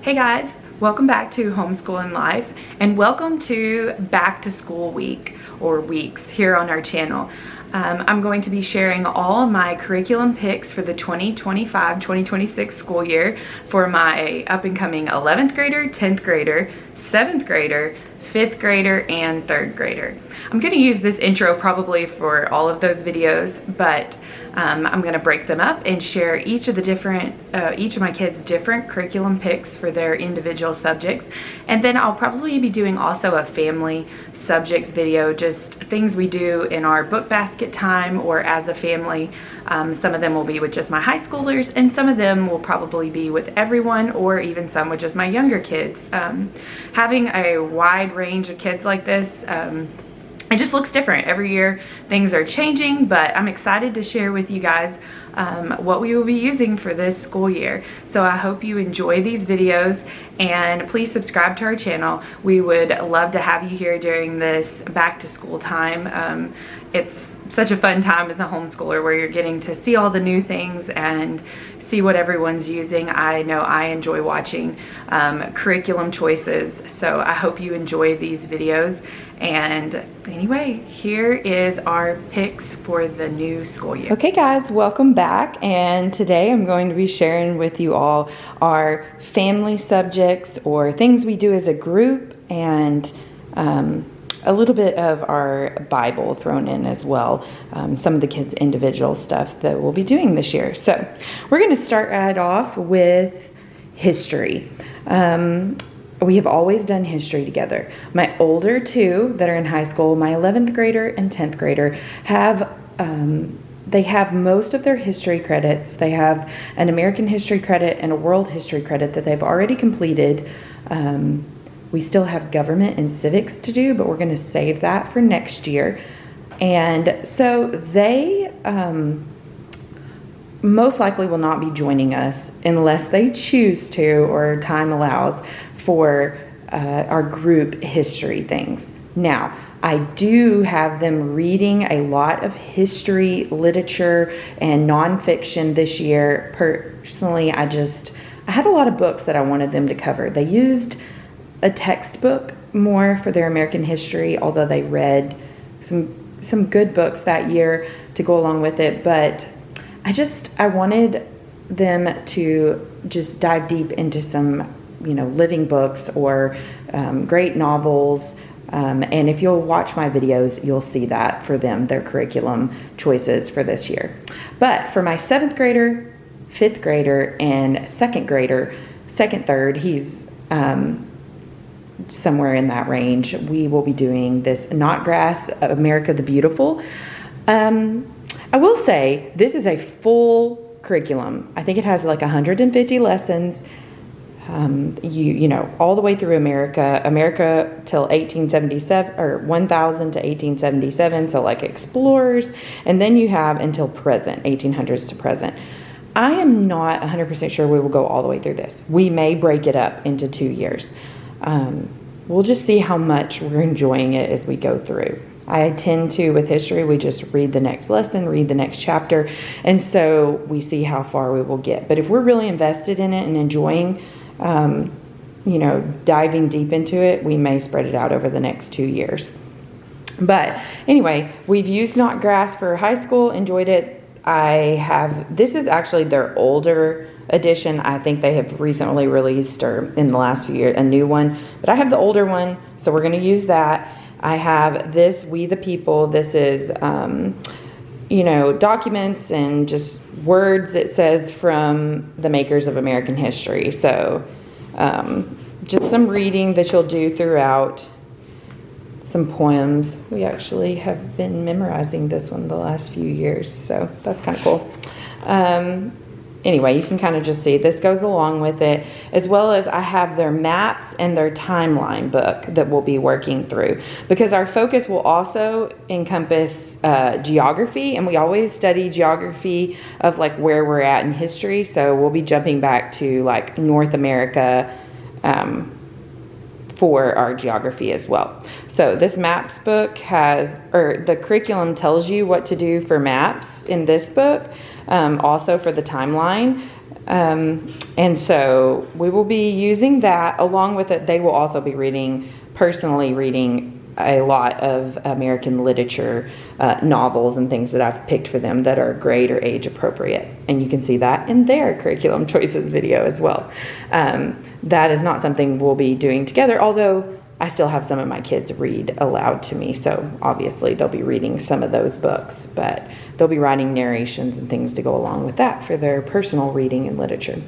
Hey guys, welcome back to Homeschooling Life and welcome to back to school week or weeks here on our channel. I'm going to be sharing all of my curriculum picks for the 2025-2026 school year for my up and coming 11th grader, 10th grader, 7th grader, 5th grader, and 3rd grader. I'm going to use this intro probably for all of those videos, but I'm going to break them up and share each of my kids' different curriculum picks for their individual subjects. And then I'll probably be doing also a family subjects video, just things we do in our book basket time or as a family. Some of them will be with just my high schoolers, and some of them will probably be with everyone, or even some with just my younger kids. Having a wide range of kids like this, it just looks different. Every year things are changing, but I'm excited to share with you guys what we will be using for this school year. So I hope you enjoy these videos, and please subscribe to our channel. We would love to have you here during this back to school time. It's such a fun time as a homeschooler where you're getting to see all the new things and see what everyone's using. I know I enjoy watching curriculum choices, so I hope you enjoy these videos. And anyway, here is our picks for the new school year. Okay guys, welcome back, and today I'm going to be sharing with you all our family subjects or things we do as a group, and a little bit of our Bible thrown in as well, some of the kids' individual stuff that we'll be doing this year. So we're going to start right off with history. We have always done history together. My older two that are in high school, my 11th grader and 10th grader, they have most of their history credits. They have an American history credit and a world history credit that they've already completed. We still have government and civics to do, but we're going to save that for next year. And so they most likely will not be joining us unless they choose to or time allows for our group history things. Now, I do have them reading a lot of history, literature, and nonfiction this year. Personally, I had a lot of books that I wanted them to cover. They used a textbook more for their American history, although they read some good books that year to go along with it. But I wanted them to just dive deep into some, living books or great novels. And if you'll watch my videos, you'll see that for them, their curriculum choices for this year. But for my 7th grader, 5th grader, and 2nd grader, 2nd, 3rd, he's somewhere in that range, we will be doing this Snodgrass America the Beautiful. I will say this is a full curriculum. I think it has like 150 lessons. All the way through America till 1877 or 1000 to 1877. So like explorers, and then you have until present, 1800s to present. I am not 100% sure we will go all the way through this. We may break it up into 2 years. We'll just see how much we're enjoying it as we go through. I tend to, with history, we just read the next lesson, read the next chapter, and so we see how far we will get. But if we're really invested in it and enjoying, diving deep into it, we may spread it out over the next 2 years. But anyway, we've used Snodgrass for high school, enjoyed it. This is actually their older edition. I think they have recently released, or in the last few years, a new one. But I have the older one, so we're going to use that. I have this, We the People. This is, documents and just words, it says, from the makers of American history. So just some reading that you'll do throughout, some poems. We actually have been memorizing this one the last few years, so that's kind of cool. Anyway, you can kind of just see this goes along with it, as well as I have their maps and their timeline book that we'll be working through, because our focus will also encompass geography, and we always study geography of like where we're at in history. So we'll be jumping back to like North America for our geography as well. So this maps book the curriculum tells you what to do for maps in this book, also for the timeline. And so we will be using that along with it. They will also be personally reading a lot of American literature, novels and things that I've picked for them that are grade or age appropriate. And you can see that in their curriculum choices video as well. That is not something we'll be doing together, although I still have some of my kids read aloud to me. So obviously they'll be reading some of those books, but they'll be writing narrations and things to go along with that for their personal reading and literature.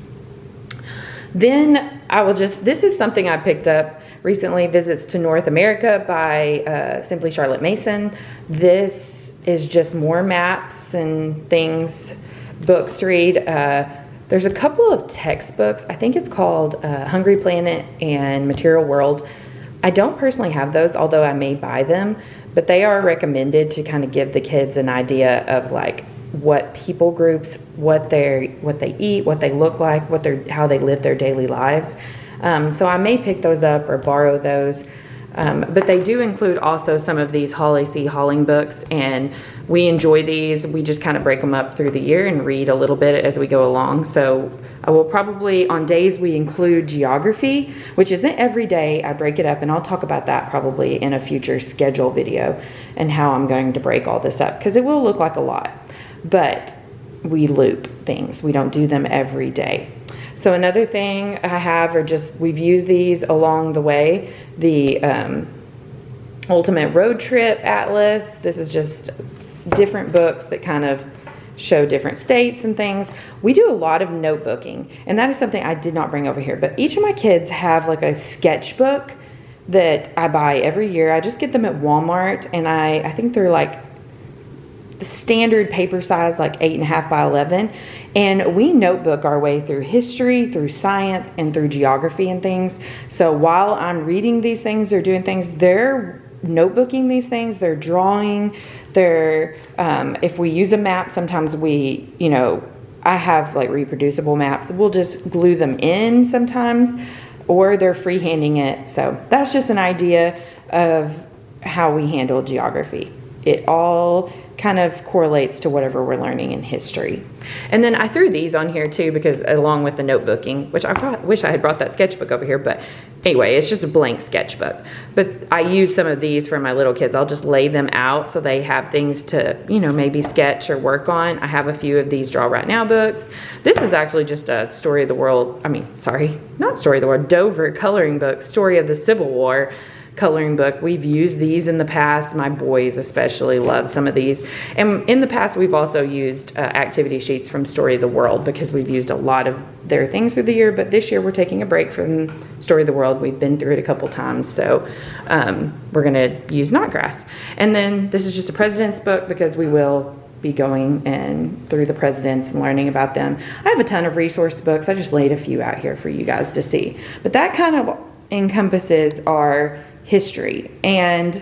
Then this is something I picked up recently, Visits to North America by Simply Charlotte Mason. This is just more maps and things, books to read. There's a couple of textbooks. I think it's called Hungry Planet and Material World. I don't personally have those, although I may buy them, but they are recommended to kind of give the kids an idea of like what people groups, what they eat, what they look like, how they live their daily lives. So I may pick those up or borrow those. But they do include also some of these Holly C. Halling books, and we enjoy these. We just kind of break them up through the year and read a little bit as we go along. So I will probably, on days we include geography, which isn't every day. I break it up, and I'll talk about that probably in a future schedule video and how I'm going to break all this up, because it will look like a lot. But we loop things. We don't do them every day. So another thing I have we've used these along the way. The Ultimate Road Trip Atlas. This is just different books that kind of show different states and things. We do a lot of notebooking, and that is something I did not bring over here. But each of my kids have like a sketchbook that I buy every year. I just get them at Walmart, and I think they're like standard paper size, like 8.5 by 11, and we notebook our way through history, through science, and through geography and things. So while I'm reading these things or doing things, they're notebooking these things, they're drawing, if we use a map, sometimes I have like reproducible maps, we'll just glue them in sometimes, or they're freehanding it. So that's just an idea of how we handle geography. It all kind of correlates to whatever we're learning in history. And then I threw these on here too, because along with the notebooking, which I wish I had brought that sketchbook over here, but anyway, it's just a blank sketchbook. But I use some of these for my little kids. I'll just lay them out so they have things to, maybe sketch or work on. I have a few of these Draw Right Now books. This is actually just a Dover coloring book, Story of the Civil War coloring book. We've used these in the past. My boys especially love some of these. And in the past, we've also used activity sheets from Story of the World, because we've used a lot of their things through the year. But this year, we're taking a break from Story of the World. We've been through it a couple times. So we're going to use Knotgrass. And then this is just a president's book, because we will be going and through the presidents and learning about them. I have a ton of resource books. I just laid a few out here for you guys to see. But that kind of encompasses our history. And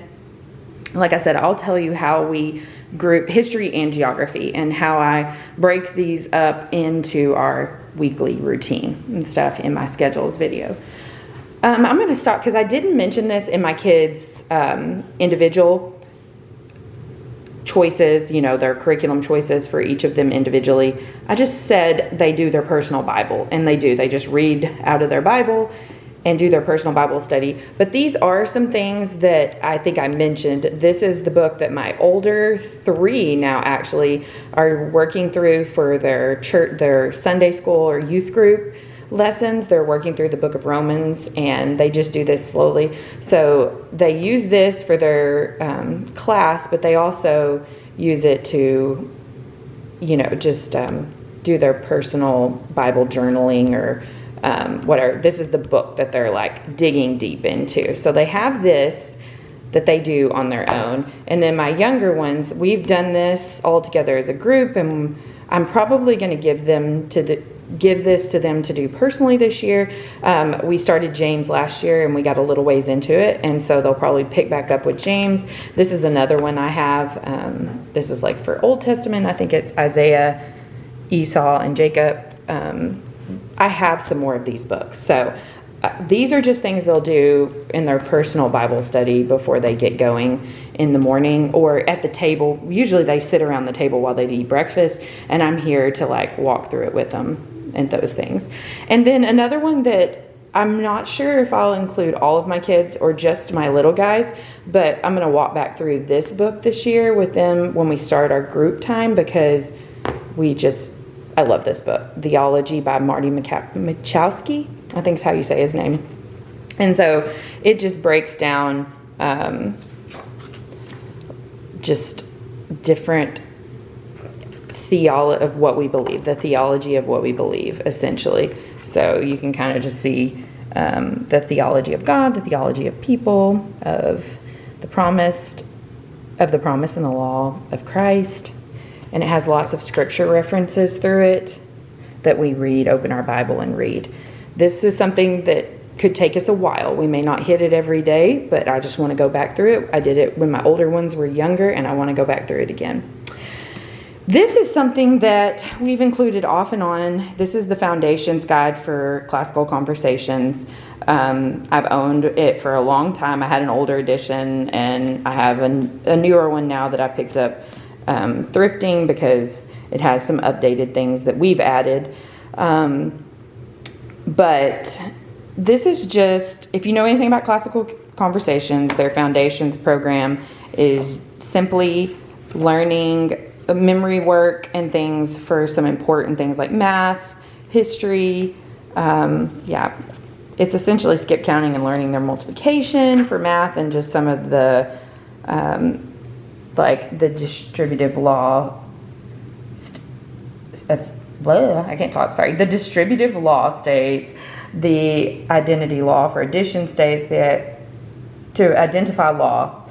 like I said, I'll tell you how we group history and geography and how I break these up into our weekly routine and stuff in my schedules video. I'm going to stop because I didn't mention this in my kids' individual choices, their curriculum choices for each of them individually. I just said they do their personal Bible, and they just read out of their Bible and do their personal Bible study. But these are some things that I think I mentioned. This is the book that my older 3 now actually are working through for their church, their Sunday school or youth group lessons. They're working through the book of Romans, and they just do this slowly. So they use this for their class, but they also use it to, just do their personal Bible journaling or whatever. This is the book that they're like digging deep into. So they have this that they do on their own. And then my younger ones, we've done this all together as a group, and I'm probably going to give this to them to do personally this year. We started James last year, and we got a little ways into it, and so they'll probably pick back up with James. This is another one I have. This is like for Old Testament. I think it's Isaiah, Esau, and Jacob. I have some more of these books. So these are just things they'll do in their personal Bible study before they get going in the morning or at the table. Usually they sit around the table while they eat breakfast, and I'm here to like walk through it with them and those things. And then another one that I'm not sure if I'll include all of my kids or just my little guys, but I'm going to walk back through this book this year with them when we start our group time, because I love this book, Theology by Marty Machowski, I think is how you say his name. And so it just breaks down just different theology of what we believe, the theology of what we believe, essentially. So you can kind of just see the theology of God, the theology of people, of the promise and the law of Christ. And it has lots of scripture references through it that we read, open our Bible and read. This is something that could take us a while. We may not hit it every day, but I just want to go back through it. I did it when my older ones were younger, and I want to go back through it again. This is something that we've included off and on. This is the Foundations Guide for Classical Conversations. I've owned it for a long time. I had an older edition, and I have a newer one now that I picked up thrifting because it has some updated things that we've added. But this is just, if you know anything about Classical Conversations, their Foundations program is simply learning memory work and things for some important things like math, history. It's essentially skip counting and learning their multiplication for math, and just some of the like the distributive law. The distributive law states, the identity law for addition states that to identify law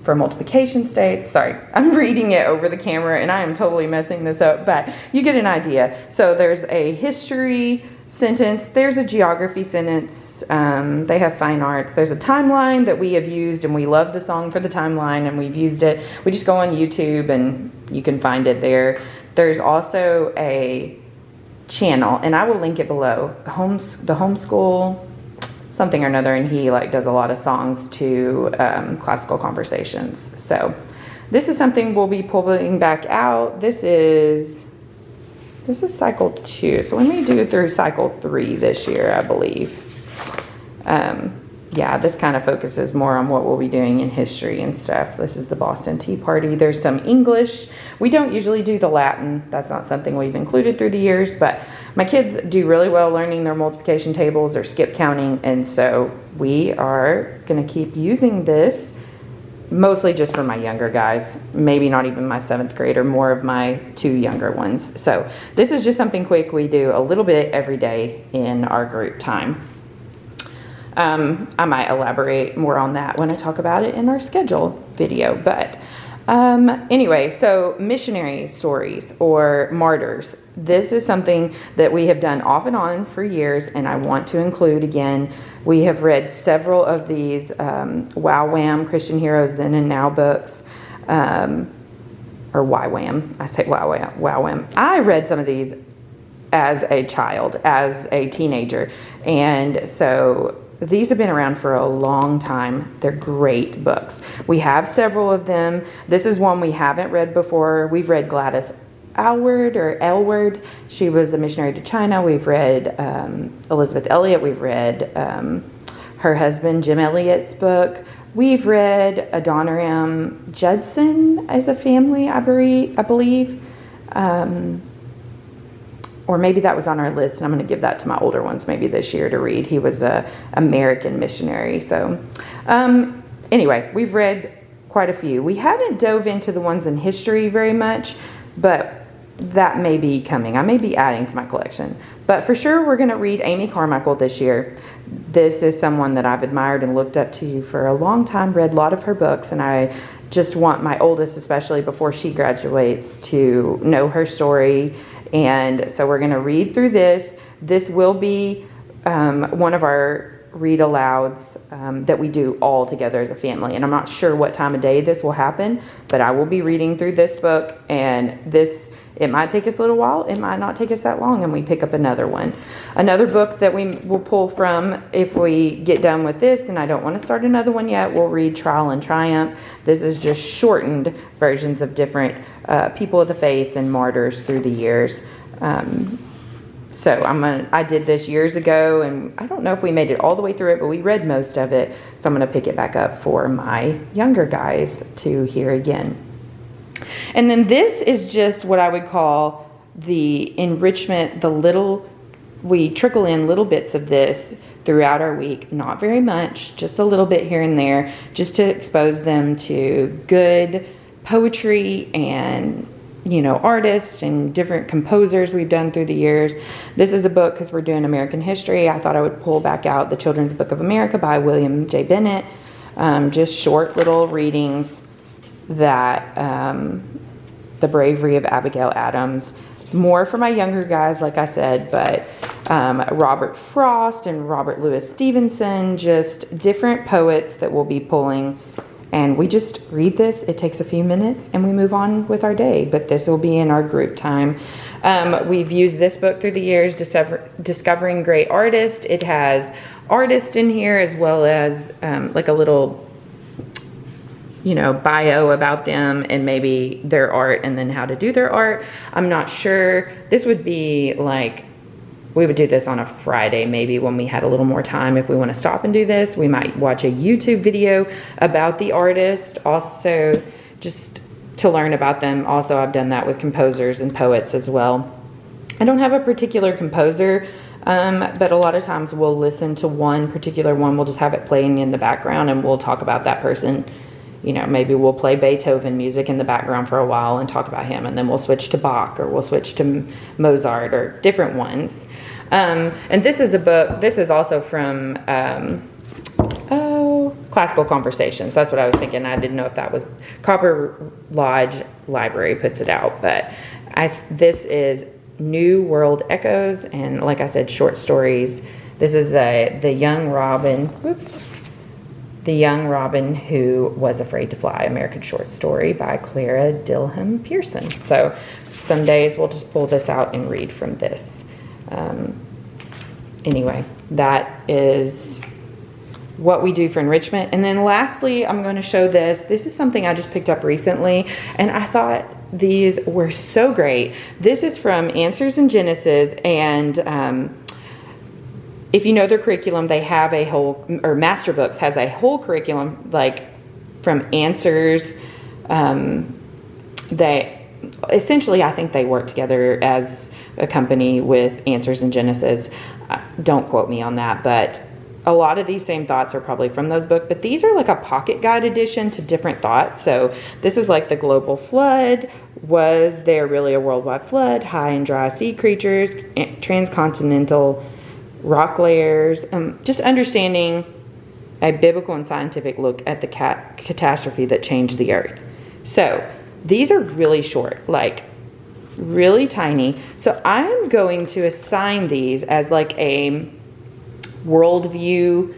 for multiplication states. Sorry, I'm reading it over the camera and I am totally messing this up, but you get an idea. So there's a history sentence, there's a geography sentence, they have fine arts, there's a timeline that we have used, and we love the song for the timeline, and we've used it. We just go on YouTube and you can find it there. There's also a channel, and I will link it below, the homeschool something or another, and he does a lot of songs to Classical Conversations. So this is something we'll be pulling back out. This is cycle 2, so we may do through cycle 3 this year, I believe. This kind of focuses more on what we'll be doing in history and stuff. This is the Boston Tea Party. There's some English. We don't usually do the Latin. That's not something we've included through the years, but my kids do really well learning their multiplication tables or skip counting, and so we are going to keep using this mostly just for my younger guys, maybe not even my 7th grader, more of my 2 younger ones. So this is just something quick we do a little bit every day in our group time. I might elaborate more on that when I talk about it in our schedule video, but anyway, so missionary stories or martyrs. This is something that we have done off and on for years, and I want to include again. We have read several of these YWAM, Christian Heroes Then and Now books, or YWAM. I say YWAM. I read some of these as a child, as a teenager, and so these have been around for a long time. They're great books. We have several of them. This is one we haven't read before. We've read Gladys Aylward. She was a missionary to China. We've read Elizabeth Elliot. We've read her husband Jim Elliot's book. We've read Adoniram Judson as a family, I believe. Or maybe that was on our list, and I'm going to give that to my older ones maybe this year to read. He was an American missionary. So anyway, we've read quite a few. We haven't dove into the ones in history very much, but that may be coming. I may be adding to my collection. But for sure, we're going to read Amy Carmichael this year. This is someone that I've admired and looked up to for a long time, read a lot of her books, and I just want my oldest, especially before she graduates, to know her story. And so we're going to read through this. This will be one of our read alouds that we do all together as a family. And I'm not sure what time of day this will happen, but I will be reading through this book. And it might take us a little while. It might not take us that long, and we pick up another one. Another book that we will pull from if we get done with this, and I don't want to start another one yet, we'll read Trial and Triumph. This is just shortened versions of different people of the faith and martyrs through the years. So I did this years ago, and I don't know if we made it all the way through it, but we read most of it. So I'm going to pick it back up for my younger guys to hear again. And then this is just what I would call the enrichment, we trickle in little bits of this throughout our week, not very much, just a little bit here and there, just to expose them to good poetry and artists and different composers we've done through the years. This is a book, because we're doing American history, I thought I would pull back out the Children's Book of America by William J. Bennett. Just short little readings that The Bravery of Abigail Adams. More for my younger guys, like I said, but Robert Frost and Robert Louis Stevenson, just different poets that we'll be pulling. And we just read this. It takes a few minutes and we move on with our day. But this will be in our group time. We've used this book through the years, Discovering Great Artists. It has artists in here as well as like a little bio about them and maybe their art and then how to do their art. I'm not sure. This would be like, we would do this on a Friday, maybe when we had a little more time. If we want to stop and do this, we might watch a YouTube video about the artist, also just to learn about them. Also, I've done that with composers and poets as well. I don't have a particular composer, but a lot of times we'll listen to one particular one. We'll just have it playing in the background and we'll talk about that person. Maybe we'll play Beethoven music in the background for a while and talk about him, and then we'll switch to Bach or we'll switch to Mozart or different ones. And this is a book, this is also from Classical Conversations. That's what I was thinking. I didn't know if that was Copper Lodge Library puts it out, but this is New World Echoes, and like I said, short stories. This is The Young Robin Who Was Afraid to Fly, American Short Story by Clara Dilham Pearson. So some days we'll just pull this out and read from this. Anyway, that is what we do for enrichment. And then lastly, I'm going to show this. This is something I just picked up recently, and I thought these were so great. This is from Answers in Genesis, and if you know their curriculum, they have a whole, or Master Books has a whole curriculum, like from Answers. Essentially, I think they work together as a company with Answers in Genesis. Don't quote me on that, but a lot of these same thoughts are probably from those books, but these are like a pocket guide edition to different thoughts. So this is like the global flood. Was there really a worldwide flood? High and dry sea creatures, transcontinental rock layers, just understanding a biblical and scientific look at the catastrophe that changed the earth. So these are really short, like really tiny. So I'm going to assign these as like a worldview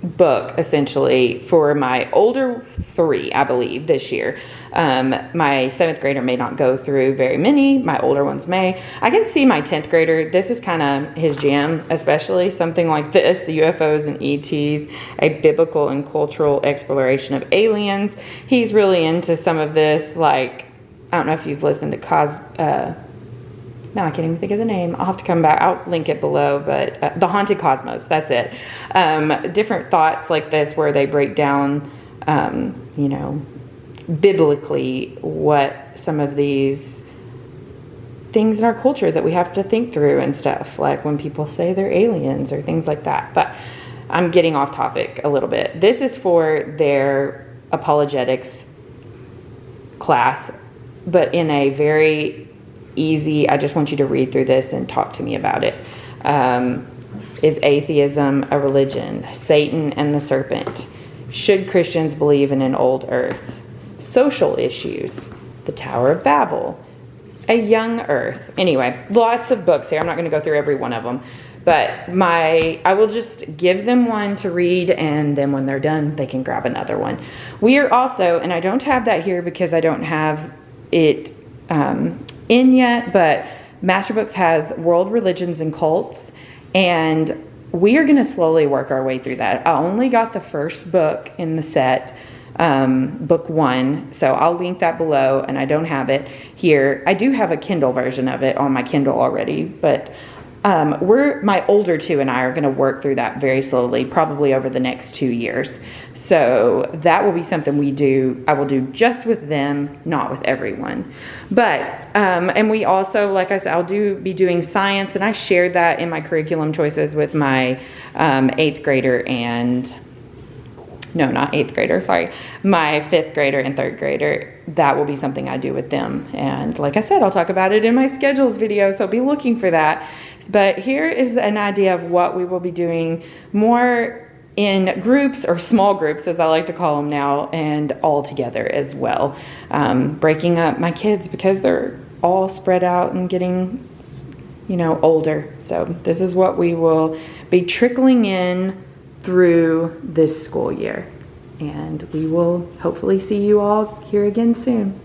book, essentially, for my older three, I believe, this year. My 7th grader may not go through very many. My older ones may. I can see my 10th grader, this is kind of his jam, especially something like this, the UFOs and ETs, a biblical and cultural exploration of aliens. He's really into some of this, like, I don't know if you've listened to no, I can't even think of the name. I'll have to come back. I'll link it below, but The Haunted Cosmos, that's it. Different thoughts like this where they break down, biblically what some of these things in our culture that we have to think through and stuff, like when people say they're aliens or things like that. But I'm getting off topic a little bit. This is for their apologetics class, but in a very easy, I just want you to read through this and talk to me about it. Is atheism a religion? Satan and the serpent. Should Christians believe in an old earth? Social issues. The Tower of Babel. A young earth. Anyway, lots of books here. I'm not going to go through every one of them. But I will just give them one to read, and then when they're done, they can grab another one. We are also, and I don't have that here because I don't have it in yet, but Master Books has World Religions and Cults, and we are going to slowly work our way through that. I only got the first book in the set, book 1. So I'll link that below, and I don't have it here. I do have a Kindle version of it on my Kindle already, but my older 2 and I are going to work through that very slowly, probably over the next 2 years. So that will be something I will do just with them, not with everyone. But, and we also, like I said, I'll be doing science, and I shared that in my curriculum choices with my 8th grader and, no, not 8th grader, sorry, my 5th grader and 3rd grader. That will be something I do with them. And like I said, I'll talk about it in my schedules video, so be looking for that. But here is an idea of what we will be doing more in groups, or small groups as I like to call them now, and all together as well. Breaking up my kids because they're all spread out and getting, older. So this is what we will be trickling in through this school year. And we will hopefully see you all here again soon.